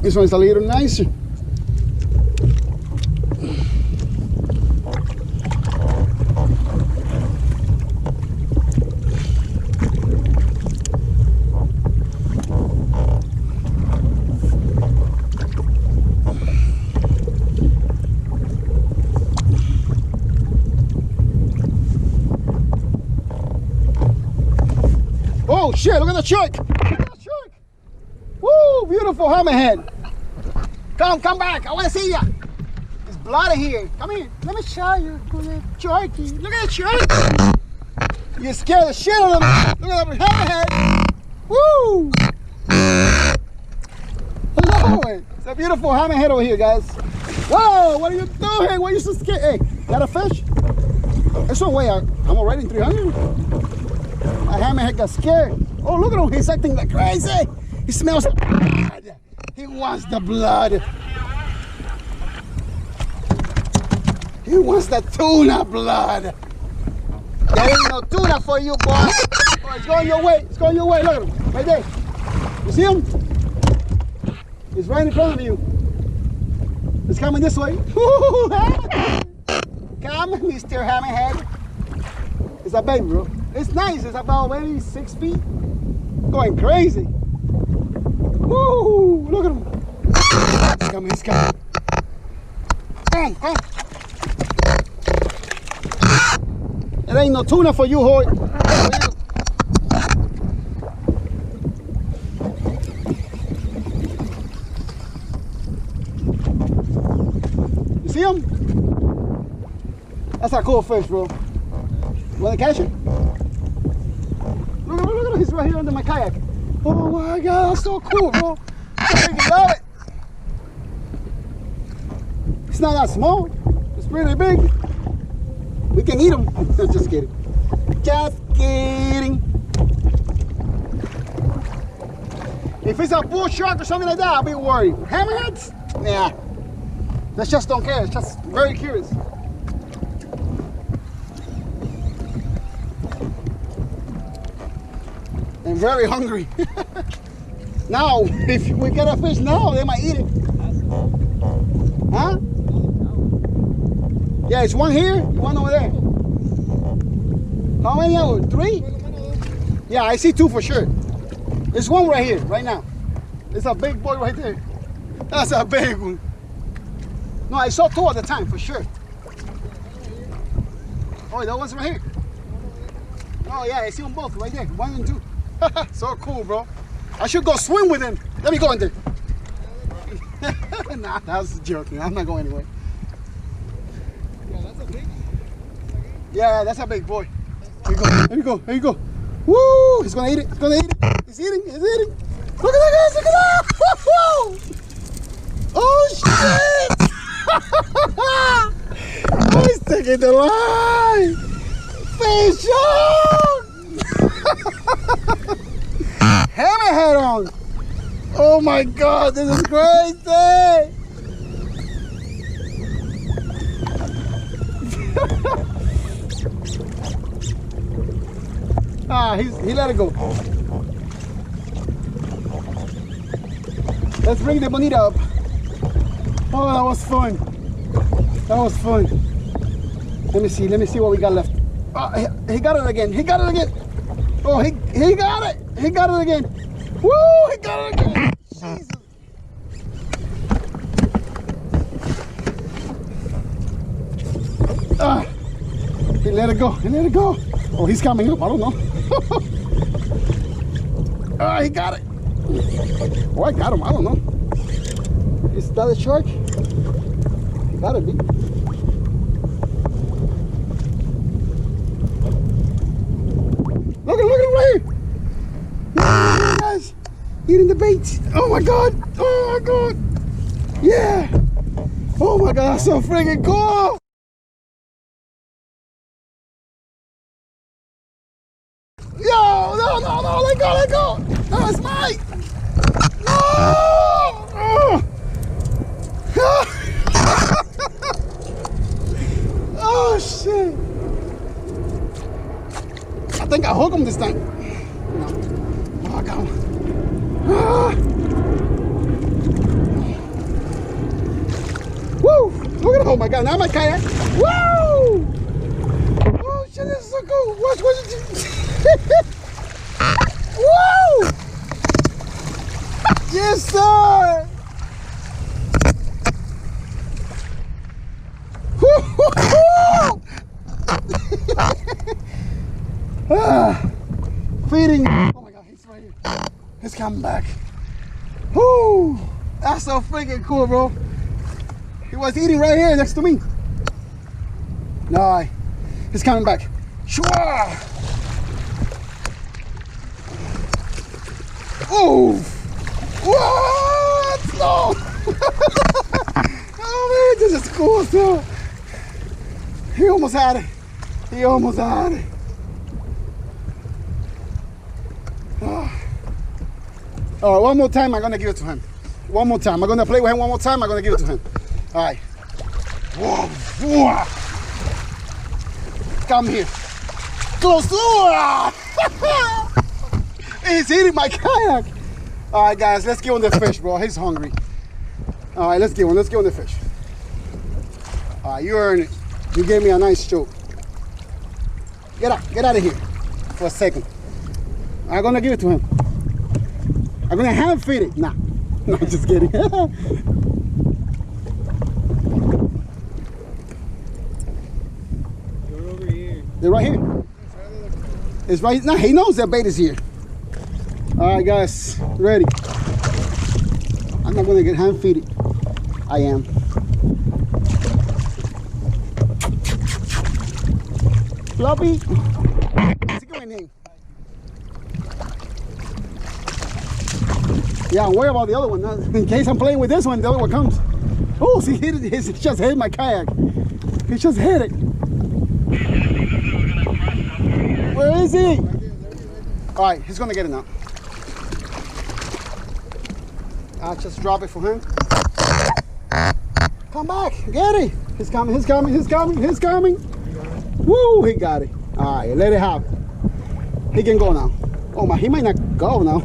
This one's a little nicer. Oh shit, look at the shark! Look at the shark! Woo, beautiful hammerhead. Come back, I want to see ya. There's blood in here. Come here, let me show you. Look at that sharky. Look at that shark. You scared the shit out of him. Look at that hammerhead. Woo! Hello, it's a beautiful hammerhead over here, guys. Whoa, what are you doing? Why are you so scared? Hey, got a fish? There's no way, I'm already in 300. A hammerhead got scared. Oh, look at him, he's acting like crazy. He smells blood. He wants the blood. He wants the tuna blood. There ain't no tuna for you, boy. Oh, it's going your way. It's going your way. Look at him. Right there. You see him? He's right in front of you. It's coming this way. Come, Mr. Hammerhead. It's a baby, bro. It's nice. It's about maybe 6 feet. Going crazy. Woo! Look at him. He's coming. He's coming. Come. There ain't no tuna for you, Hoy. You see him? That's a cool fish, bro. Want to catch it? Look at him. He's right here under my kayak. Oh my God, that's so cool, bro. I freaking love it. It's not that small. It's pretty big. We can eat them. Just kidding. Just kidding. If it's a bull shark or something like that, I'll be worried. Hammerheads? Nah. They just don't care. It's just very curious. And very hungry. Now, if we get a fish now, they might eat it. Huh? Yeah, it's one here, one over there. How many are 3? Yeah, I see 2 for sure. There's one right here, right now. It's a big boy right there. That's a big one. No, I saw 2 at the time, for sure. Oh, that one's right here. Oh yeah, I see them both right there, 1 and 2. So cool, bro. I should go swim with him. Let me go in there. Nah, that's joking. I'm not going anywhere. Yeah, that's a big. Yeah, that's a big boy. Here you go. Here you go. Here you go. Woo! He's gonna eat it. He's gonna eat it. He's eating. He's eating. Look at that, guys. Look at that. Woo! Oh shit! Oh, he's taking the line. Fish on! Hammerhead on! Oh my God, this is crazy! He let it go. Let's bring the bonita up. Oh, that was fun. That was fun. Let me see what we got left. Oh, he got it again. He got it again. Oh, he got it. He got it again. Woo, he got it again. Jesus. He let it go. He let it go. Oh, he's coming up. I don't know. He got it. Oh, I got him. I don't know. Is that a shark? Gotta be. Look at him right here. Yes. Eating the bait. Oh my God. Oh my God. Yeah. Oh my God, that's so freaking cool. Yo, no, let go. No, it's mine. No. Oh shit. I think I hooked him this time. No. Oh, I got him. kayak, not my kayak. Woo! Oh shit, this is so cool. Watch. Woo! Yes, sir! Feeding. Oh my god, he's right here. He's coming back. Woo! That's so freaking cool, bro. He was eating right here next to me. No, he's coming back. Shua! Oh! What? No! Oh man, this is cool stuff. He almost had it. He almost had it. Oh. All right, one more time, I'm gonna give it to him. One more time, I'm gonna play with him one more time, I'm gonna give it to him. All right. Whoa, whoa. Come here. Close. He's eating my kayak. All right, guys, let's get on the fish, bro. He's hungry. All right, let's get on the fish. All right, you earned it. You gave me a nice choke. Get out of here for a second. I'm gonna give it to him. I'm gonna hand feed it. Nah, no, just kidding. They're over here. They're right here. It's right. Nah, he knows that bait is here. All right, guys, ready. I'm not gonna get hand feed it. I am. Floppy. What's your name? Yeah, I'm worried about the other one. In case I'm playing with this one, the other one comes. Oh, see, he just hit my kayak. He just hit it. Where is he? All right, he's gonna get it now. I'll just drop it for him. Come back, get it. He's coming. Woo, he got it. All right, let it happen. He can go now. Oh my, he might not go now.